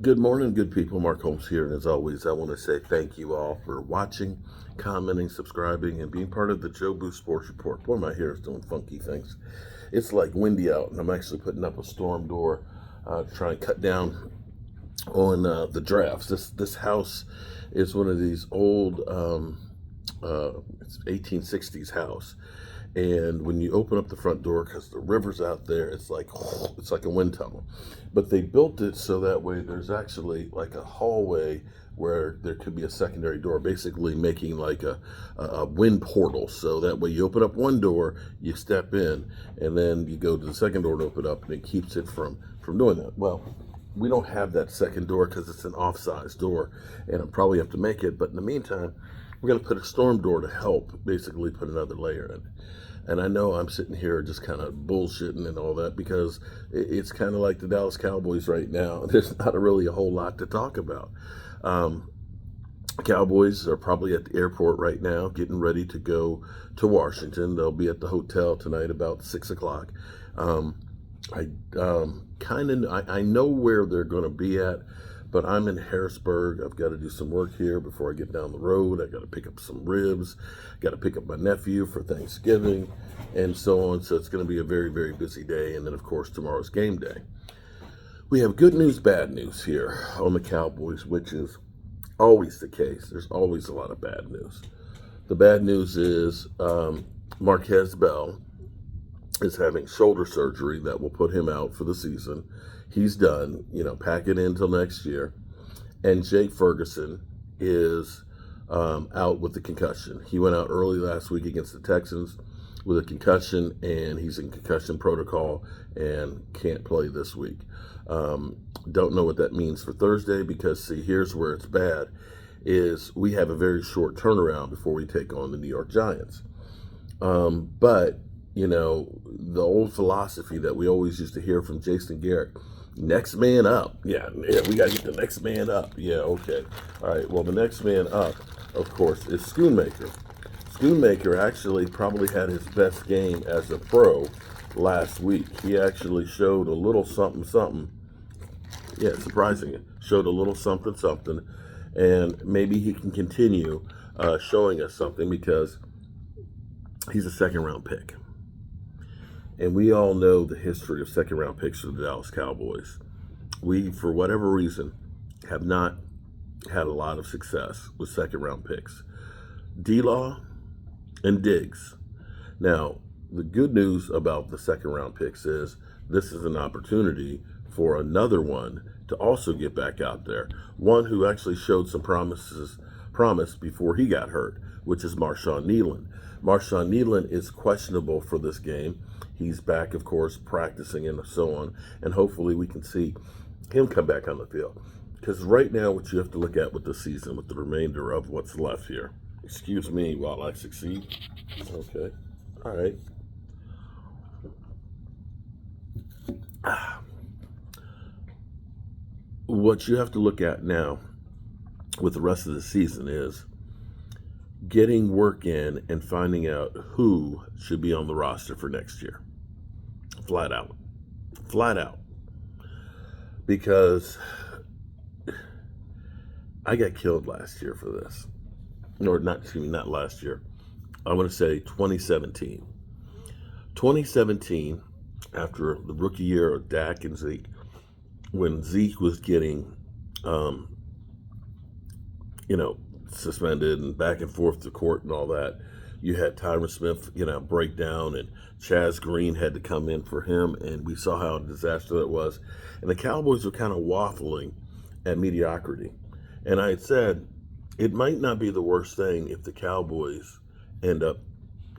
Good morning, good people. Mark Holmes here, and as always, I want to say thank you all for watching, commenting, subscribing, and being part of the Joe Boo Sports Report. Boy, my hair is doing funky things. It's like windy out, and I'm actually putting up a storm door to try and cut down on the drafts. This house is one of these old it's 1860s house, and when you open up the front door, because the river's out there, it's like a wind tunnel. But they built it so that way there's actually like a hallway where there could be a secondary door, basically making like a wind portal. So that way you open up one door, you step in, and then you go to the second door to open up, and it keeps it from doing that. Well, we don't have that second door because it's an off-size door, and I'll probably have to make it. But in the meantime, we're going to put a storm door to help basically put another layer in. And I know I'm sitting here just kind of bullshitting and all that because it's kind of like the Dallas Cowboys right now. There's not really a whole lot to talk about. Cowboys are probably at the airport right now getting ready to go to Washington. They'll be at the hotel tonight about 6 o'clock. I I know where they're going to be at, but I'm in Harrisburg. I've got to do some work here before I get down the road. I got to pick up some ribs, got to pick up my nephew for Thanksgiving, and so on. So it's going to be a very, very busy day. And then, of course, tomorrow's game day. We have good news, bad news here on the Cowboys, which is always the case. There's always a lot of bad news. The bad news is Marquez Bell is having shoulder surgery that will put him out for the season. He's done, pack it in until next year. And Jake Ferguson is out with the concussion. He went out early last week against the Texans with a concussion, and he's in concussion protocol and can't play this week. Don't know what that means for Thursday because, see, here's where it's bad, is we have a very short turnaround before we take on the New York Giants. But the old philosophy that we always used to hear from Jason Garrett, next man up. Yeah, we got to get the next man up. Yeah, okay. All right, well, the next man up, of course, is Schoonmaker. Schoonmaker actually probably had his best game as a pro last week. He actually showed a little something. Yeah, surprising. Showed a little something. And maybe he can continue showing us something because he's a second-round pick. And we all know the history of second-round picks for the Dallas Cowboys. We, for whatever reason, have not had a lot of success with second-round picks. D-Law and Diggs. Now, the good news about the second-round picks is this is an opportunity for another one to also get back out there. One who actually showed some promise before he got hurt, which is Marshawn Kneeland. Marshawn Kneeland is questionable for this game. He's back, of course, practicing and so on, and hopefully we can see him come back on the field. Because right now, what you have to look at with the season, with the remainder of what's left here. Excuse me while I succeed. Okay. All right. What you have to look at now with the rest of the season is getting work in and finding out who should be on the roster for next year. Flat out. Because I got killed last year for this. Or not last year. I want to say 2017. 2017, after the rookie year of Dak and Zeke, when Zeke was getting, suspended and back and forth to court and all that, you had Tyron Smith, break down, and Chaz Green had to come in for him, and we saw how a disaster that was. And the Cowboys were kind of waffling at mediocrity. And I had said, it might not be the worst thing if the Cowboys end up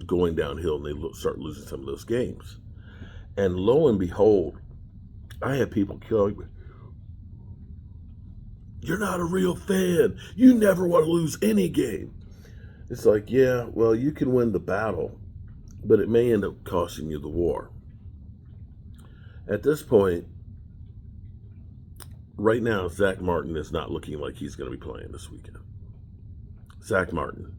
going downhill and they start losing some of those games. And lo and behold, I had people killing me. You're not a real fan. You never want to lose any game. It's like, yeah, well, you can win the battle, but it may end up costing you the war. At this point, right now, Zach Martin is not looking like he's going to be playing this weekend. Zach Martin.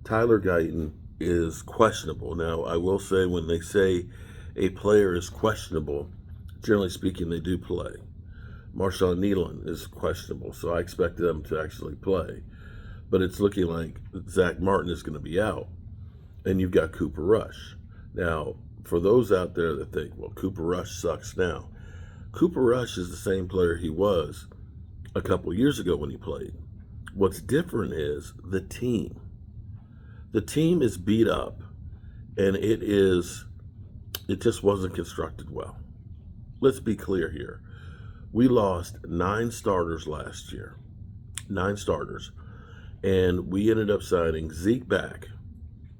Tyler Guyton is questionable. Now, I will say when they say a player is questionable, generally speaking, they do play. Marshawn Nealon is questionable, so I expect them to actually play. But it's looking like Zach Martin is going to be out, and you've got Cooper Rush. Now, for those out there that think, well, Cooper Rush sucks now, Cooper Rush is the same player he was a couple years ago when he played. What's different is the team. The team is beat up, and it just wasn't constructed well. Let's be clear here. We lost 9 starters last year. 9 starters. And we ended up signing Zeke back.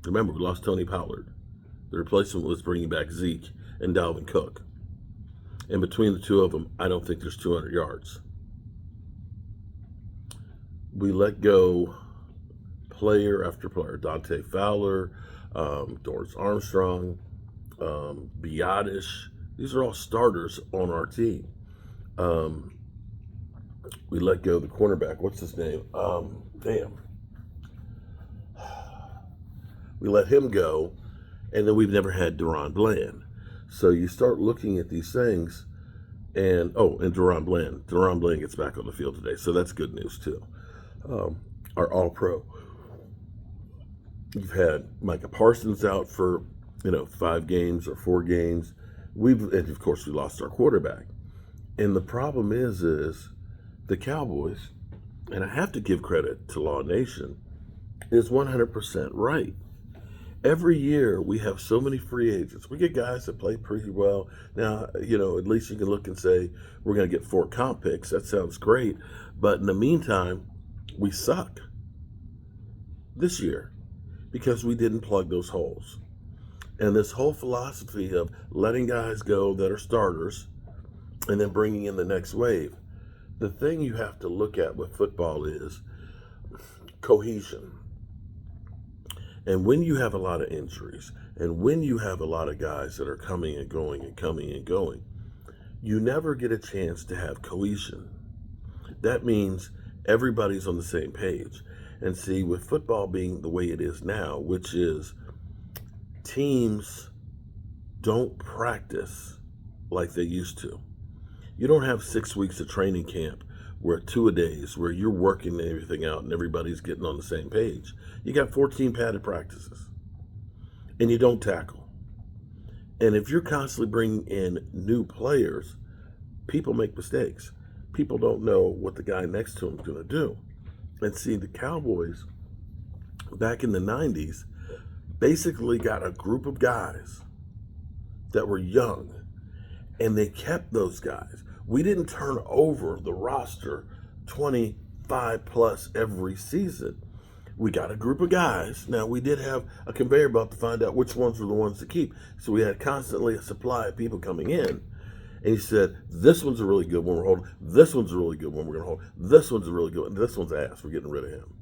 Remember, we lost Tony Pollard. The replacement was bringing back Zeke and Dalvin Cook. And between the two of them, I don't think there's 200 yards. We let go player after player. Dante Fowler, Dorrance Armstrong, Biotish. These are all starters on our team. We let go the cornerback. What's his name? We let him go, and then we've never had Deron Bland. So you start looking at these things, and Deron Bland. Deron Bland gets back on the field today, so that's good news too. Our All-Pro. You've had Micah Parsons out for 5 games or 4 games. And of course we lost our quarterback. And the problem is the Cowboys, and I have to give credit to Law Nation, is 100% right. Every year we have so many free agents. We get guys that play pretty well. Now, at least you can look and say, we're going to get 4 comp picks. That sounds great. But in the meantime, we suck this year because we didn't plug those holes. And this whole philosophy of letting guys go that are starters and then bringing in the next wave, the thing you have to look at with football is cohesion. And when you have a lot of injuries, and when you have a lot of guys that are coming and going and coming and going, you never get a chance to have cohesion. That means everybody's on the same page. And see, with football being the way it is now, which is teams don't practice like they used to. You don't have 6 weeks of training camp where 2-a-days where you're working everything out and everybody's getting on the same page. You got 14 padded practices, and you don't tackle. And if you're constantly bringing in new players, people make mistakes. People don't know what the guy next to them is going to do. And see, the Cowboys back in the 90s basically got a group of guys that were young, and they kept those guys. We didn't turn over the roster 25 plus every season. We got a group of guys. Now, we did have a conveyor belt to find out which ones were the ones to keep. So we had constantly a supply of people coming in. And he said, this one's a really good one we're holding. This one's a really good one we're going to hold. This one's a really good one. This one's ass. We're getting rid of him.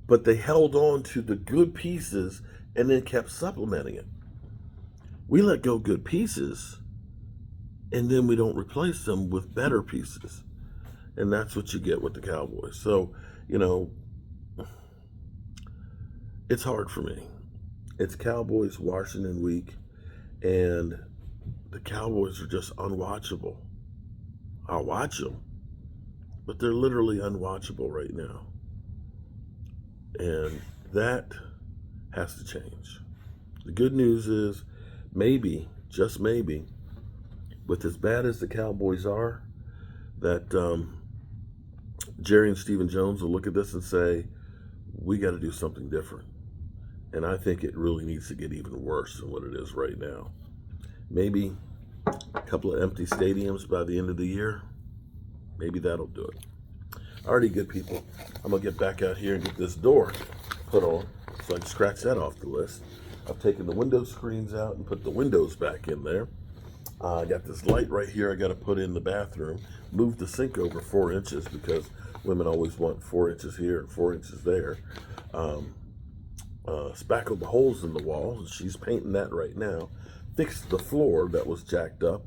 But they held on to the good pieces and then kept supplementing it. We let go good pieces, and then we don't replace them with better pieces. And that's what you get with the Cowboys. So, it's hard for me. It's Cowboys Washington week, and the Cowboys are just unwatchable. I'll watch them, but they're literally unwatchable right now. And that has to change. The good news is maybe, just maybe, with as bad as the Cowboys are, that Jerry and Stephen Jones will look at this and say, we got to do something different. And I think it really needs to get even worse than what it is right now. Maybe a couple of empty stadiums by the end of the year. Maybe that'll do it. Alrighty, good people. I'm going to get back out here and get this door put on so I can scratch that off the list. I've taken the window screens out and put the windows back in there. I got this light right here I got to put in the bathroom. Moved the sink over 4 inches because women always want 4 inches here and 4 inches there. Spackled the holes in the wall. She's painting that right now. Fixed the floor that was jacked up,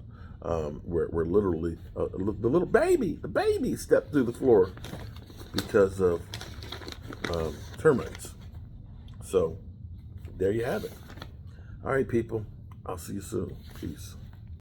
where literally the little baby stepped through the floor because of termites. So there you have it. All right, people. I'll see you soon. Peace.